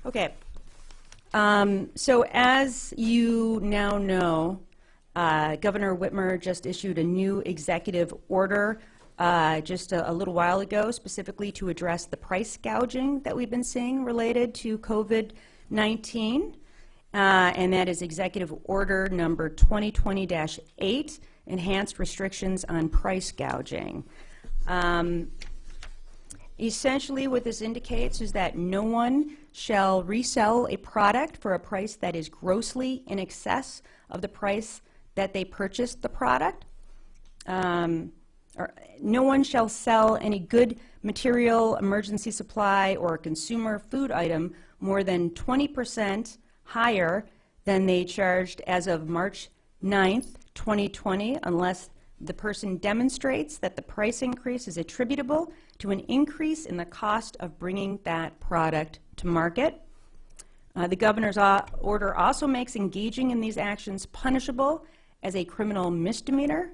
Okay. So as you now know, Governor Whitmer just issued a new executive order just a little while ago, specifically to address the price gouging that we've been seeing related to COVID-19. And that is Executive Order number 2020-8, Enhanced Restrictions on Price Gouging. Essentially, what this indicates is that no one shall resell a product for a price that is grossly in excess of the price that they purchased the product. Or no one shall sell any good, material, emergency supply, or consumer food item more than 20% higher than they charged as of March 9th, 2020, unless the person demonstrates that the price increase is attributable to an increase in the cost of bringing that product to market. The governor's order also makes engaging in these actions punishable as a criminal misdemeanor,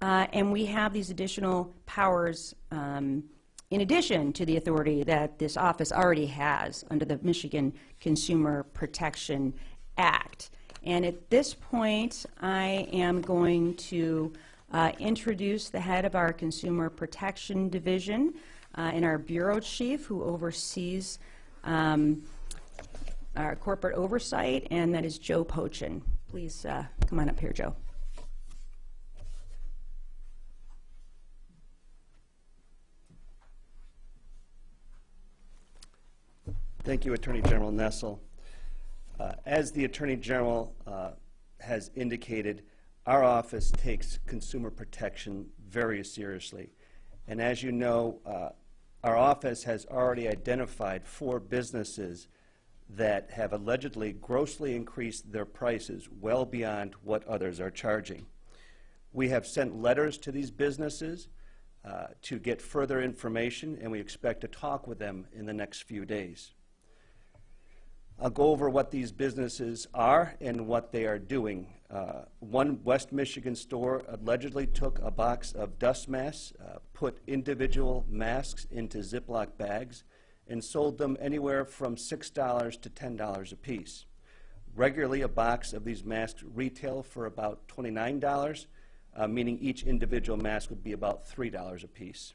and we have these additional powers in addition to the authority that this office already has under the Michigan Consumer Protection Act. And at this point, I am going to introduce the head of our Consumer Protection Division and our bureau chief, who oversees our corporate oversight, and that is Joe Pochin. Please come on up here, Joe. Thank you, Attorney General Nessel. As the Attorney General has indicated, our office takes consumer protection very seriously. And as you know, our office has already identified 4 businesses that have allegedly grossly increased their prices well beyond what others are charging. We have sent letters to these businesses to get further information, and we expect to talk with them in the next few days. I'll go over what these businesses are and what they are doing. One West Michigan store allegedly took a box of dust masks, put individual masks into Ziploc bags, and sold them anywhere from $6 to $10 a piece. Regularly, a box of these masks retail for about $29, meaning each individual mask would be about $3 a piece.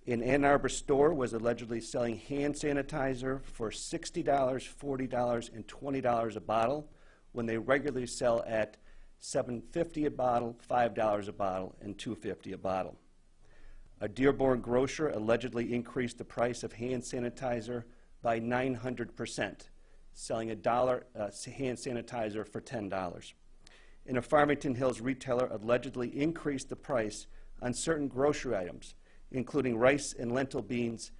An Ann Arbor store was allegedly selling hand sanitizer for $60, $40, and $20 a bottle when they regularly sell at $7.50 a bottle, $5 a bottle, and $2.50 a bottle. A Dearborn grocer allegedly increased the price of hand sanitizer by 900%, selling a hand sanitizer for $10. And a Farmington Hills retailer allegedly increased the price on certain grocery items, including rice and lentil beans,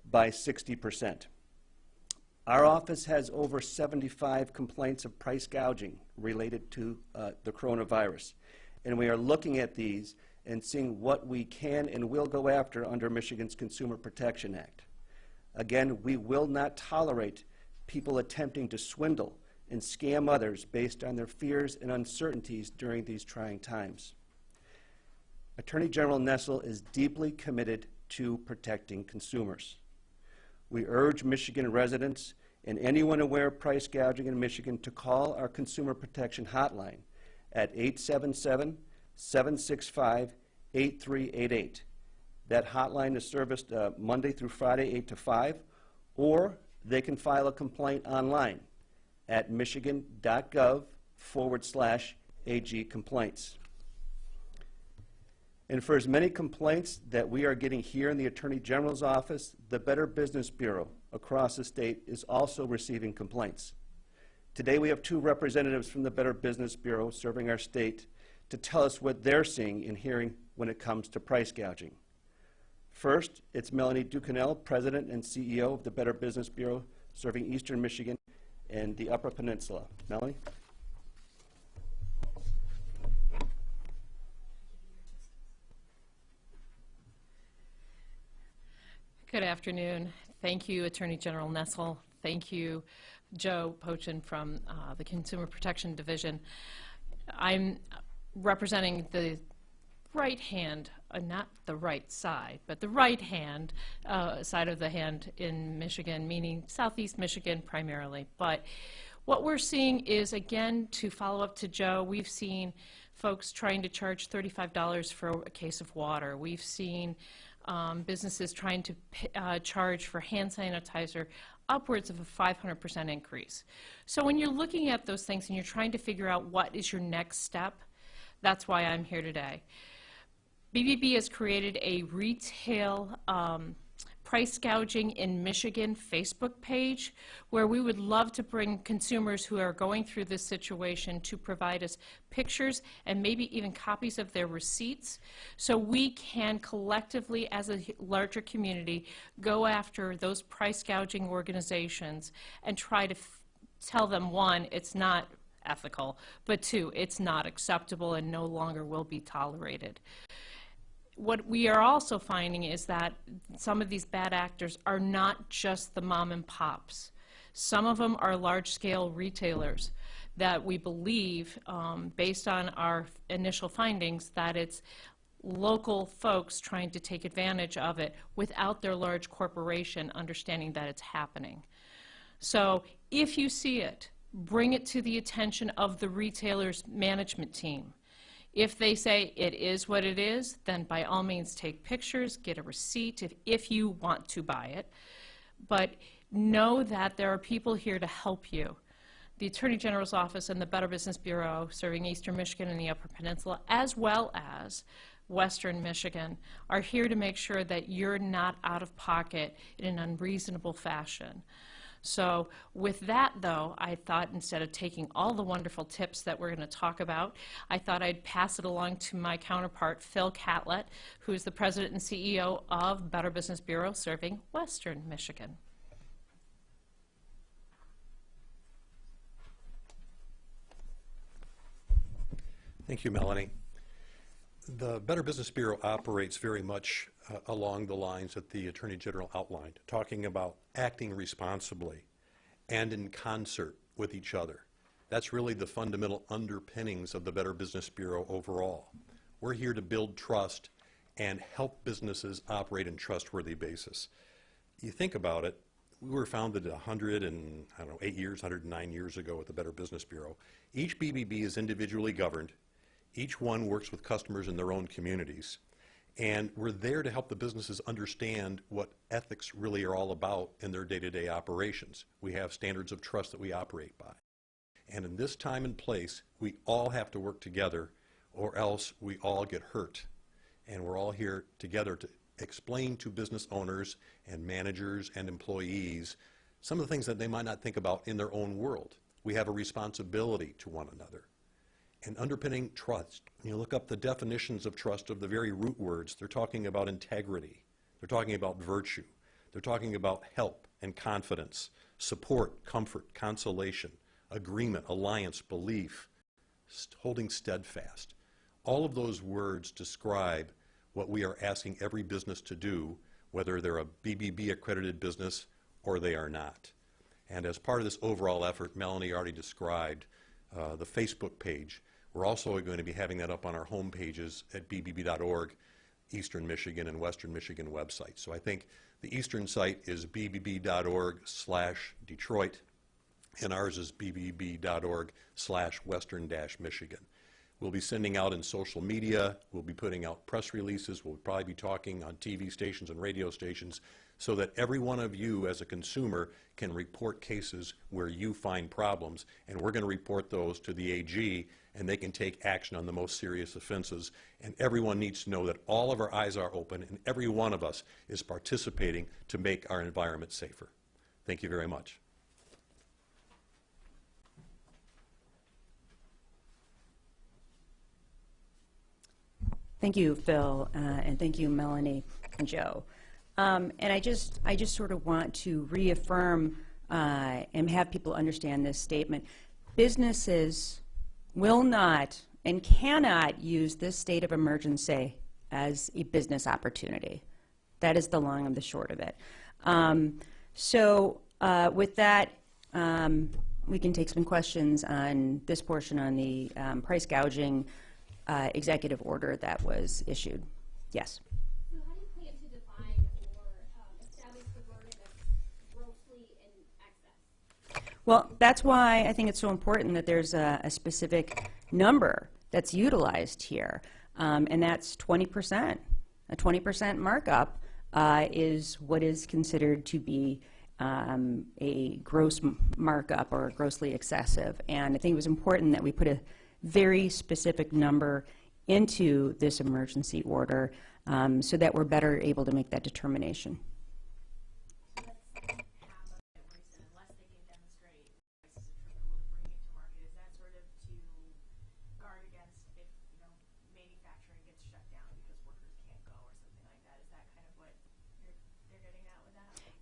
by 60%. Our office has over 75 complaints of price gouging related to the coronavirus, and we are looking at these and seeing what we can and will go after under Michigan's Consumer Protection Act. Again, we will not tolerate people attempting to swindle and scam others based on their fears and uncertainties during these trying times. Attorney General Nessel is deeply committed to protecting consumers. We urge Michigan residents and anyone aware of price gouging in Michigan to call our Consumer Protection Hotline at 877-765-8388. That hotline is serviced Monday through Friday, 8 to 5, or they can file a complaint online at michigan.gov/AG complaints. And for as many complaints that we are getting here in the Attorney General's office, the Better Business Bureau across the state is also receiving complaints. Today we have 2 representatives from the Better Business Bureau serving our state to tell us what they're seeing and hearing when it comes to price gouging. First, it's Melanie Ducanel, President and CEO of the Better Business Bureau, serving Eastern Michigan and the Upper Peninsula. Melanie? Good afternoon. Thank you, Attorney General Nessel. Thank you, Joe Pochin from the Consumer Protection Division. I'm representing the right hand not the right side, but the right hand side of the hand in Michigan, meaning Southeast Michigan primarily. But what we're seeing is, again, to follow up to Joe, we've seen folks trying to charge $35 for a case of water. We've seen businesses trying to charge for hand sanitizer upwards of a 500% increase. So when you're looking at those things and you're trying to figure out what is your next step, that's why I'm here today. BBB has created a retail price gouging in Michigan Facebook page where we would love to bring consumers who are going through this situation to provide us pictures and maybe even copies of their receipts so we can collectively as a larger community go after those price gouging organizations and try to tell them, one, it's not ethical, but two, it's not acceptable and no longer will be tolerated. What we are also finding is that some of these bad actors are not just the mom and pops. Some of them are large-scale retailers that we believe, based on our initial findings, that it's local folks trying to take advantage of it without their large corporation understanding that it's happening. So if you see it, bring it to the attention of the retailer's management team. If they say it is what it is, then by all means take pictures, get a receipt if you want to buy it. But know that there are people here to help you. The Attorney General's Office and the Better Business Bureau serving Eastern Michigan and the Upper Peninsula, as well as Western Michigan, are here to make sure that you're not out of pocket in an unreasonable fashion. So with that, though, I thought instead of taking all the wonderful tips that we're going to talk about, I thought I'd pass it along to my counterpart, Phil Catlett, who's the president and CEO of Better Business Bureau serving Western Michigan. Thank you, Melanie. The Better Business Bureau operates very much along the lines that the Attorney General outlined, talking about acting responsibly and in concert with each other. That's really the fundamental underpinnings of the Better Business Bureau overall. We're here to build trust and help businesses operate in trustworthy basis. You think about it, we were founded 109 years ago at the Better Business Bureau. Each BBB is individually governed. Each one works with customers in their own communities. And we're there to help the businesses understand what ethics really are all about in their day-to-day operations. We have standards of trust that we operate by. And in this time and place, we all have to work together or else we all get hurt. And we're all here together to explain to business owners and managers and employees some of the things that they might not think about in their own world. We have a responsibility to one another. And underpinning trust, when you look up the definitions of trust of the very root words, they're talking about integrity, they're talking about virtue, they're talking about help and confidence, support, comfort, consolation, agreement, alliance, belief, holding steadfast. All of those words describe what we are asking every business to do, whether they're a BBB accredited business or they are not. And as part of this overall effort, Melanie already described the Facebook page. We're also going to be having that up on our home pages at bbb.org, Eastern Michigan and Western Michigan websites. So I think the Eastern site is bbb.org/Detroit, and ours is bbb.org/Western-Michigan. We'll be sending out in social media, we'll be putting out press releases, we'll probably be talking on TV stations and radio stations so that every one of you as a consumer can report cases where you find problems, and we're going to report those to the AG, and they can take action on the most serious offenses. And everyone needs to know that all of our eyes are open and every one of us is participating to make our environment safer. Thank you very much. Thank you, Phil, and thank you, Melanie and Joe. And I just sort of want to reaffirm and have people understand this statement. Businesses will not and cannot use this state of emergency as a business opportunity. That is the long and the short of it. With that, we can take some questions on this portion on the price gouging executive order that was issued. Yes. So how do you plan to define or establish the wording of grossly in excess? Well, that's why I think it's so important that there's a specific number that's utilized here, and that's 20%. A 20% markup is what is considered to be a gross markup or grossly excessive. And I think it was important that we put a very specific number into this emergency order so that we're better able to make that determination.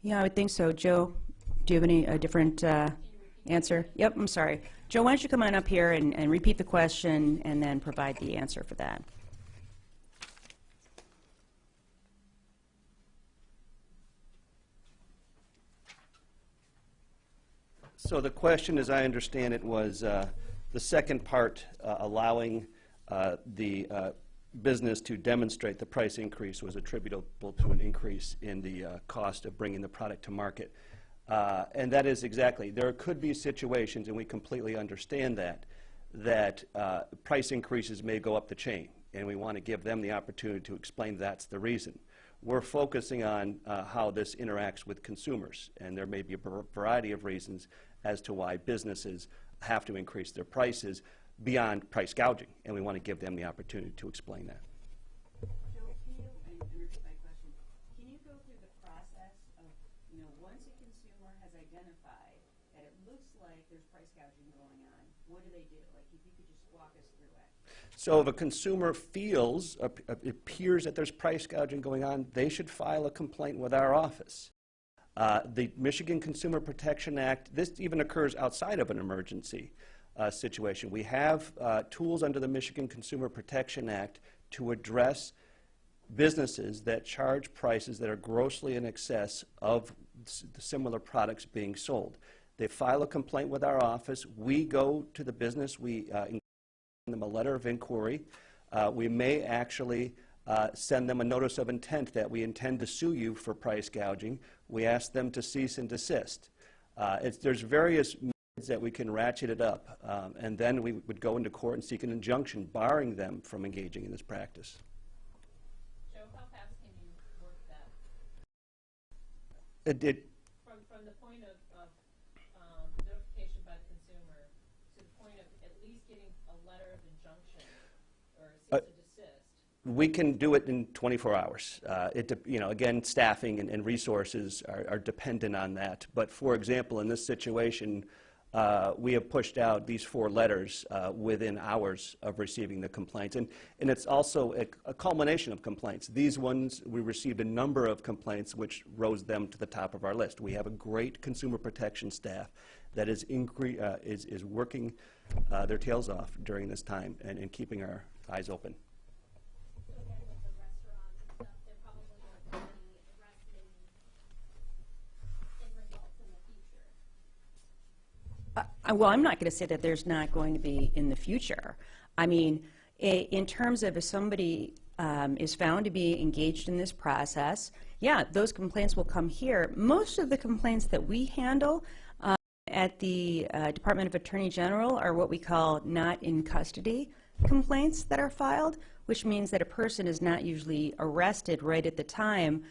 Yeah, I would think so. Joe, do you have a different answer? Yep, I'm sorry. Joe, why don't you come on up here and repeat the question and then provide the answer for that. So the question, as I understand it, was the second part, allowing the business to demonstrate the price increase was attributable to an increase in the cost of bringing the product to market. And that is exactly, there could be situations, and we completely understand that price increases may go up the chain, and we want to give them the opportunity to explain that's the reason. We're focusing on how this interacts with consumers, and there may be a variety of reasons as to why businesses have to increase their prices beyond price gouging, and we want to give them the opportunity to explain that. Joe, can you, and repeat my question, can you go through the process of, once a consumer has identified that it looks like there's price gouging going on, what do they do? Like, if you could just walk us through it. So if a consumer feels, it appears that there's price gouging going on, they should file a complaint with our office. The Michigan Consumer Protection Act, this even occurs outside of an emergency situation. We have tools under the Michigan Consumer Protection Act to address businesses that charge prices that are grossly in excess of the similar products being sold. They file a complaint with our office. We go to the business. We send them a letter of inquiry. We may actually send them a notice of intent that we intend to sue you for price gouging. We ask them to cease and desist. There's various that we can ratchet it up, and then we would go into court and seek an injunction barring them from engaging in this practice. Joe, how fast can you work that? From the point of notification by the consumer to the point of at least getting a letter of injunction or cease and desist. We can do it in 24 hours. Again, staffing and resources are dependent on that. But for example, in this situation, we have pushed out these 4 letters within hours of receiving the complaints. And it's also a culmination of complaints. These ones, we received a number of complaints which rose them to the top of our list. We have a great consumer protection staff that is working their tails off during this time and keeping our eyes open. Well, I'm not going to say that there's not going to be in the future. I mean, in terms of if somebody is found to be engaged in this process, yeah, those complaints will come here. Most of the complaints that we handle at the Department of Attorney General are what we call not in custody complaints that are filed, which means that a person is not usually arrested right at the time.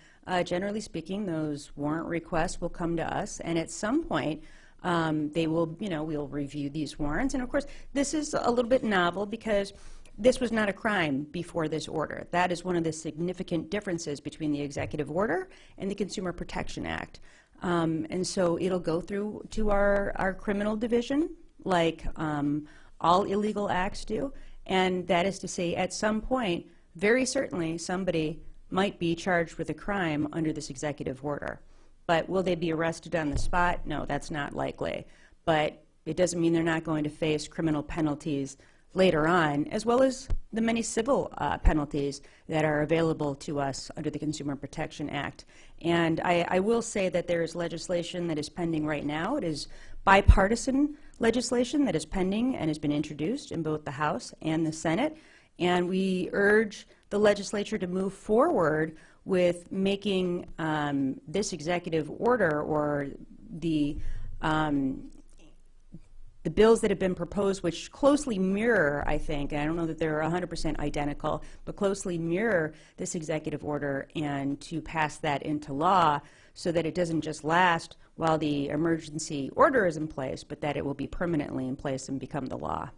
Generally speaking, those warrant requests will come to us, and at some point, they will, we'll review these warrants. And of course, this is a little bit novel because this was not a crime before this order. That is one of the significant differences between the executive order and the Consumer Protection Act. And so it'll go through to our criminal division, like all illegal acts do. And that is to say, at some point, very certainly somebody might be charged with a crime under this executive order. But will they be arrested on the spot? No, that's not likely. But it doesn't mean they're not going to face criminal penalties later on, as well as the many civil penalties that are available to us under the Consumer Protection Act. And I will say that there is legislation that is pending right now. It is bipartisan legislation that is pending and has been introduced in both the House and the Senate. And we urge the legislature to move forward with making this executive order or the bills that have been proposed, which closely mirror, I think, and I don't know that they're 100% identical, but closely mirror this executive order, and to pass that into law so that it doesn't just last while the emergency order is in place, but that it will be permanently in place and become the law.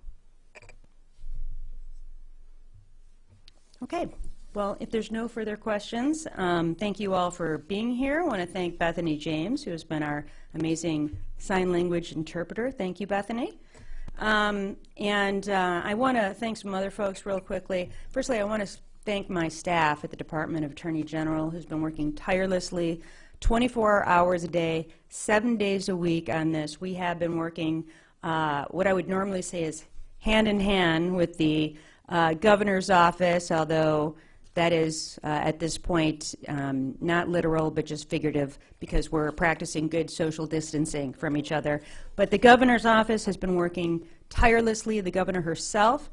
Okay. Well, if there's no further questions, thank you all for being here. I want to thank Bethany James, who has been our amazing sign language interpreter. Thank you, Bethany. I want to thank some other folks real quickly. Firstly, I want to thank my staff at the Department of Attorney General, who's been working tirelessly 24 hours a day, 7 days a week on this. We have been working what I would normally say is hand in hand with the governor's office, although that is, at this point, not literal, but just figurative, because we're practicing good social distancing from each other. But the governor's office has been working tirelessly. The governor herself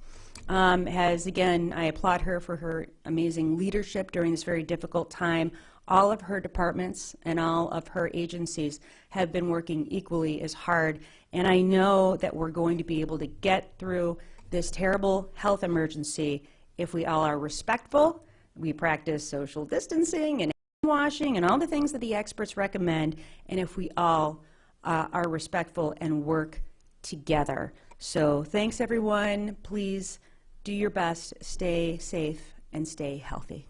has, again, I applaud her for her amazing leadership during this very difficult time. All of her departments and all of her agencies have been working equally as hard. And I know that we're going to be able to get through this terrible health emergency if we all are respectful. We practice social distancing and hand washing and all the things that the experts recommend, and if we all are respectful and work together. So thanks, everyone. Please do your best, stay safe, and stay healthy.